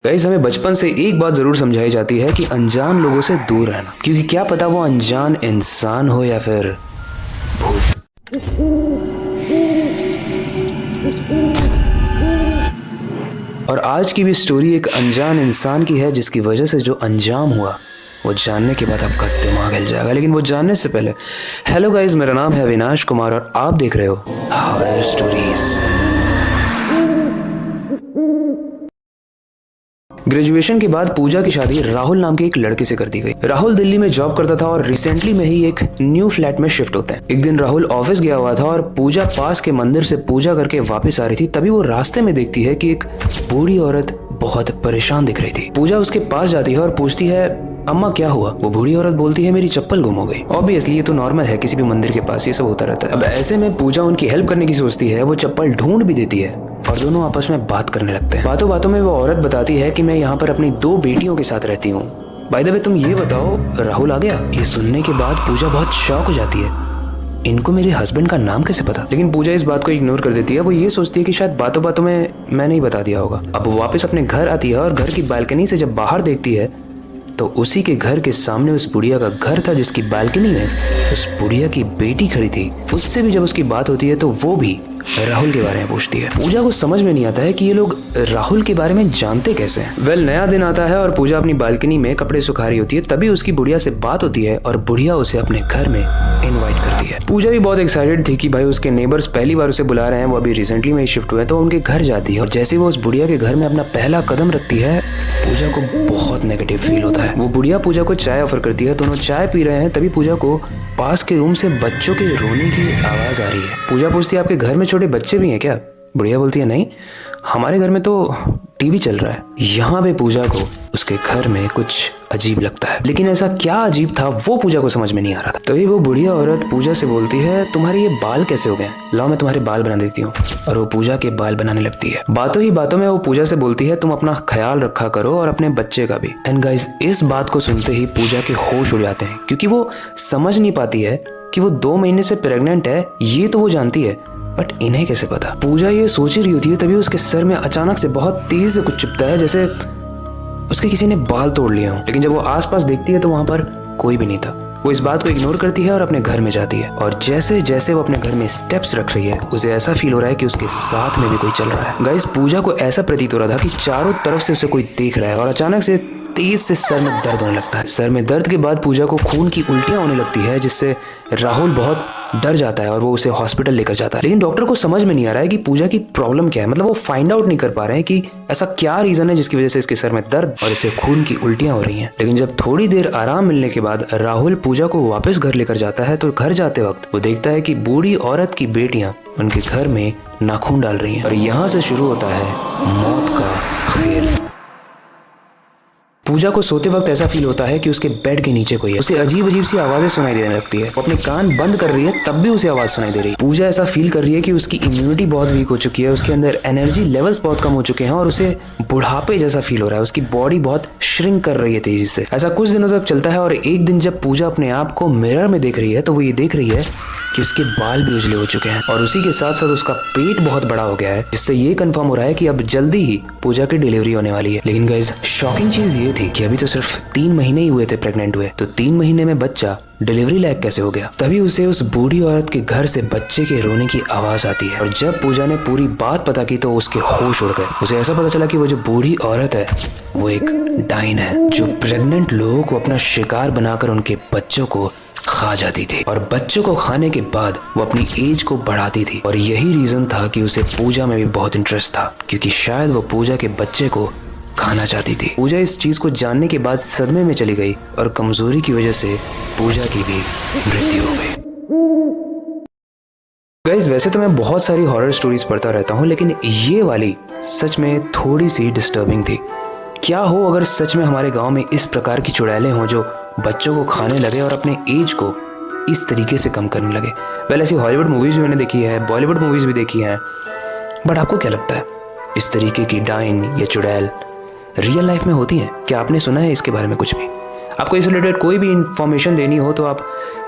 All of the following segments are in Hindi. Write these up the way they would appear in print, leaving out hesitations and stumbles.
गाइस, हमें बचपन से एक बात जरूर समझाई जाती है कि अनजान लोगों से दूर रहना, क्योंकि क्या पता वो अनजान इंसान हो या फिर भूत। और आज की भी स्टोरी एक अनजान इंसान की है, जिसकी वजह से जो अंजाम हुआ वो जानने के बाद आपका दिमाग हिल जाएगा। लेकिन वो जानने से पहले, हेलो गाइस, मेरा नाम है अविनाश कुमार और आप देख रहे हो हॉरर स्टोरीज। ग्रेजुएशन के बाद पूजा की शादी राहुल नाम के एक लड़के से कर दी गई। राहुल दिल्ली में जॉब करता था और रिसेंटली में ही एक न्यू फ्लैट में शिफ्ट होते हैं। एक दिन राहुल ऑफिस गया हुआ था और पूजा पास के मंदिर से पूजा करके वापस आ रही थी। तभी वो रास्ते में देखती है कि एक बूढ़ी औरत बहुत परेशान दिख रही थी। पूजा उसके पास जाती है और पूछती है, अम्मा क्या हुआ? वो बूढ़ी औरत बोलती है, मेरी चप्पल गुम हो गई। ऑब्वियसली ये तो नॉर्मल है, किसी भी मंदिर के पास ये सब होता रहता है। अब ऐसे में पूजा उनकी हेल्प करने की सोचती है। वो चप्पल ढूंढ भी देती है और दोनों आपस में बात करने लगते हैं। बातों बातों में वो औरत बताती है कि मैं यहाँ पर अपनी 2 बेटियों के साथ रहती हूँ। बाय द वे, तुम ये बताओ, राहुल आ गया? ये सुनने के बाद पूजा बहुत शॉक हो जाती है। इनको मेरे हस्बैंड का नाम कैसे पता? लेकिन पूजा इस बात को इग्नोर कर देती है। वो ये सोचती है कि शायद बातों बातों में मैंने ही बता दिया होगा। अब वो वापस अपने घर आती है और घर की बालकनी से जब बाहर देखती है तो उसी के घर के सामने उस बुढ़िया का घर था, जिसकी बालकनी में उस बुढ़िया की बेटी खड़ी थी। उससे भी जब उसकी बात होती है तो वो भी राहुल के बारे में पूछती है। पूजा को समझ में नहीं आता है कि ये लोग राहुल के बारे में जानते कैसे हैं। वेल, नया दिन आता है और पूजा अपनी बालकनी में कपड़े सुखा रही होती है। तभी उसकी बुढ़िया से बात होती है और बुढ़िया उसे अपने घर में इनवाइट करती है। पूजा भी बहुत एक्साइटेड थी कि भाई उसके नेबर्स पहली बार उसे बुला रहे हैं। वो अभी रिसेंटली में शिफ्ट हुए, तो उनके घर जाती है और जैसे वो उस बुढ़िया के घर में अपना पहला कदम रखती है, पूजा को बहुत नेगेटिव फील होता है। वो बुढ़िया पूजा को चाय ऑफर करती है। दोनों चाय पी रहे हैं, तभी पूजा को पास के रूम से बच्चों के रोने की आवाज आ रही है। पूजा पूछती है, आपके घर में छोटे बच्चे भी हैं क्या? बुढ़िया बोलती है, नहीं, हमारे घर में तो टीवी चल रहा है। यहाँ पे पूजा को उसके घर में कुछ अजीब लगता है, लेकिन ऐसा क्या अजीब था वो पूजा को समझ में नहीं आ रहा था। तभी वो बुढ़िया औरत पूजा से बोलती है, तुम्हारे ये बाल कैसे हो गए? लाओ मैं तुम्हारे बाल बना देती हूँ। और वो पूजा के बाल बनाने लगती है। बातों ही बातों में वो पूजा से बोलती है, तुम अपना ख्याल रखा करो और अपने बच्चे का भी। एंड गाइस, इस बात को सुनते ही पूजा के होश उड़ जाते हैं, क्योंकि वो समझ नहीं पाती है कि वो 2 महीने से प्रेग्नेंट है। ये तो वो जानती है, बट इन्हें कैसे पता? पूजा ये सोच ही रही होती है, तभी उसके सर में अचानक से बहुत तेज से कुछ चिपता है, जैसे उसके किसी ने बाल तोड़ लिए हों। लेकिन जब वो आसपास देखती है तो वहां पर कोई भी नहीं था। वो इस बात को इग्नोर करती है और अपने घर में जाती है। और जैसे जैसे वो अपने घर में स्टेप्स रख रही है, उसे ऐसा फील हो रहा है कि उसके साथ में भी कोई चल रहा है। गाइस, पूजा को ऐसा प्रतीत हो रहा था कि चारों तरफ से उसे कोई देख रहा है और अचानक से तेज से सर में दर्द होने लगता है। सर में दर्द के बाद पूजा को खून की उल्टियां होने लगती है, जिससे राहुल बहुत डर जाता है और वो उसे हॉस्पिटल लेकर जाता है। लेकिन डॉक्टर को समझ में नहीं आ रहा है कि पूजा की प्रॉब्लम क्या है। मतलब वो फाइंड आउट नहीं कर पा रहे हैं कि ऐसा क्या रीजन है जिसकी वजह से इसके सर में दर्द और इसे खून की उल्टियां हो रही हैं। लेकिन जब थोड़ी देर आराम मिलने के बाद राहुल पूजा को वापस घर लेकर जाता है, तो घर जाते वक्त वो देखता है कि बूढ़ी औरत की बेटियां उनके घर में नाखून डाल रही हैं। और यहाँ से शुरू होता है मौत का खेल। पूजा को सोते वक्त ऐसा फील होता है कि उसके बेड के नीचे कोई है। उसे अजीब अजीब सी आवाजें सुनाई देने लगती है। वो अपने कान बंद कर रही है, तब भी उसे आवाज सुनाई दे रही है। पूजा ऐसा फील कर रही है कि उसकी इम्यूनिटी बहुत वीक हो चुकी है, उसके अंदर एनर्जी लेवल्स बहुत कम हो चुके हैं और उसे बुढ़ापे जैसा फील हो रहा है। उसकी बॉडी बहुत श्रिंक कर रही है तेजी से। ऐसा कुछ दिनों तक चलता है और एक दिन जब पूजा अपने आप को मिरर में देख रही है, तो वो ये देख रही है कि उसके बाल भी उजले हो चुके हैं और उसी के साथ साथ उसका पेट बहुत बड़ा हो गया है, जिससे ये कंफर्म हो रहा है कि अब जल्दी ही पूजा की डिलीवरी होने वाली है। लेकिन गाइस, शॉकिंग चीज ये थी कि अभी तो सिर्फ 3 महीने ही हुए थे प्रेग्नेंट हुए, तो 3 महीने में बच्चा डिलीवरी लायक कैसे हो गया? तभी उसे उस बूढ़ी औरत के घर से बच्चे के रोने की आवाज आती है और जब पूजा ने पूरी बात पता की तो उसके होश उड़ गए। उसे ऐसा पता चला कि वो जो बूढ़ी औरत है वो एक डाइन है, जो प्रेग्नेंट लोगों को अपना शिकार बनाकर उनके बच्चों को खा जाती थी। और बच्चों को खाने के बाद वो अपनी एज को बढ़ाती थी। और यही रीजन था कि उसे पूजा में भी बहुत इंटरेस्ट था, क्योंकि शायद वो पूजा के बच्चे को खाना चाहती थी। पूजा इस चीज को जानने के बाद सदमे में चली गई और कमजोरी की वजह से पूजा की भी मृत्यु हो गई। गाइस, वैसे तो मैं बहुत सारी हॉरर स्टोरीज पढ़ता रहता हूँ, लेकिन ये वाली सच में थोड़ी सी डिस्टर्बिंग थी। क्या हो अगर सच में हमारे गांव में इस प्रकार की चुड़ैलें हों जो बच्चों को खाने लगे और अपने एज को इस तरीके से कम करने लगे। वेल, ऐसी हॉलीवुड मूवीज भी मैंने देखी है, बॉलीवुड मूवीज भी देखी हैं, बट आपको क्या लगता है इस तरीके की डाइन या चुड़ैल रियल लाइफ में होती हैं? क्या आपने सुना है इसके बारे में कुछ भी? आपको इस रिलेटेड कोई भी इन्फॉर्मेशन देनी हो तो आप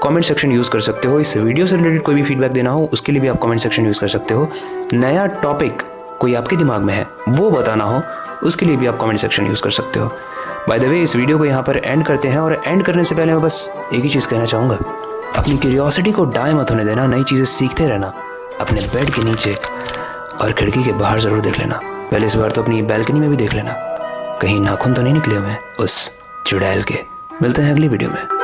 कमेंट सेक्शन यूज़ कर सकते हो। इस वीडियो से रिलेटेड कोई भी फीडबैक देना हो उसके लिए भी आप कमेंट सेक्शन यूज़ कर सकते हो। नया टॉपिक कोई आपके दिमाग में है वो बताना हो उसके लिए भी आप कमेंट सेक्शन यूज़ कर सकते हो। बाय द वे, इस वीडियो को यहाँ पर एंड करते हैं, और एंड करने से पहले मैं बस एक ही चीज़ कहना चाहूँगा, अपनी क्यूरियोसिटी को डाई मत होने देना, नई चीज़ें सीखते रहना। अपने बेड के नीचे और खिड़की के बाहर ज़रूर देख लेना, पहले इस बार तो अपनी बैल्कनी में भी देख लेना, कहीं नाखून तो नहीं निकले हुए उस चुड़ैल के। मिलते हैं अगली वीडियो में।